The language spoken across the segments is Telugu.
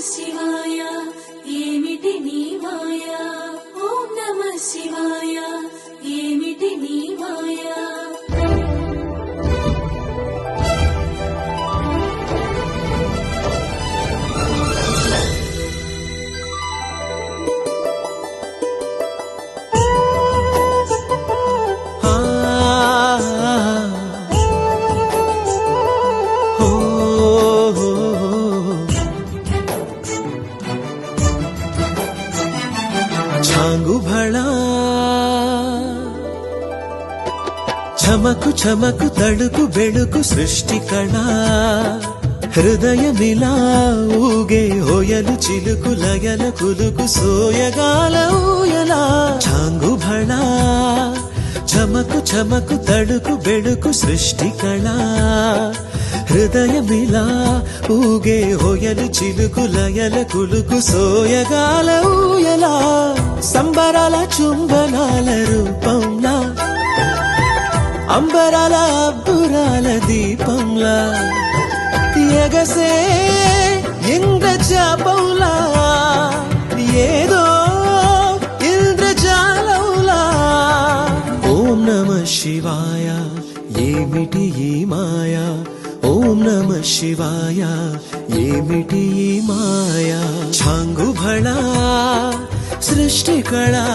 శివాయ ఏమిటి నీ మాయ ఓం నమః శివాయ ఏమిటి నీ మాయ చమకు చమకు తడుకు బెడుకు సృష్టి కళా హృదయమిలా ఊగే హోయలు చిలుకు లయల కులుకు సోయగాల ఊయలా చాంగు భళా చమకు చమకు తడుకు బెడుకు సృష్టి కళా హృదయమిలా ఊగే హోయలు చిలుకు లయల కులుకు సోయగాల ఊయలా సంబరాల చుంబనాల రూపంలా అంబరాల అబ్బురాల దీపంలా ఎగసే ఇంద్రజాపంలా ఏదో ఇంద్రజాలంలా ఓం నమః శివాయ ఏమిటి ఈ మాయ ఓం నమః శివాయ ఏమిటి ఈ మాయ ఛాంగు భళా సృష్టి కళా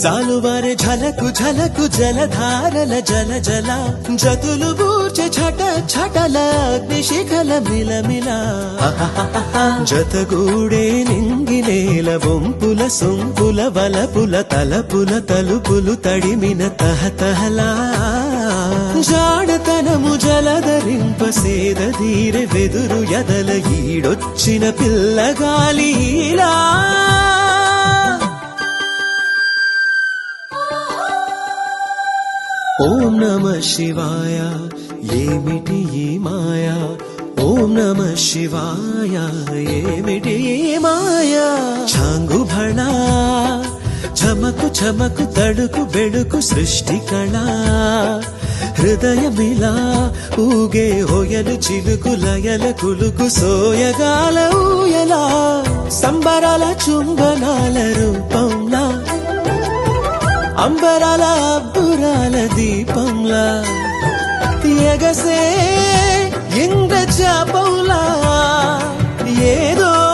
జాలువారే ఝలకు ఝలకు జలధారల జల జల జతులు బూర్చె ఛట ఛటల అగ్నిశిఖల మిలమిల జతగూడే నింగినేల బొంపుల సొంపుల వలపుల తలపుల తలుపులు తడిమిన తహతహలా జాడతనము జలధరింప సేదీరె వెదురు ఎదల ఈడొచ్చిన పిల్లగాలిలా ఓం నమః శివాయ ఏమిటి ఈ మాయ ఓం నమః శివాయ ఏమిటి ఈ మాయ ఛాంగు భళా చమకు చమకు తడుకు బెడుకు సృష్టి కళా హృదయమిలా ఊగే హోయలు చిలుకు లయల కులుకు సోయగాల ఊయలా సంబరాల చుంబనాల రూపంలా అంబరాల అబ్బురాల దీపంలా ఎగసే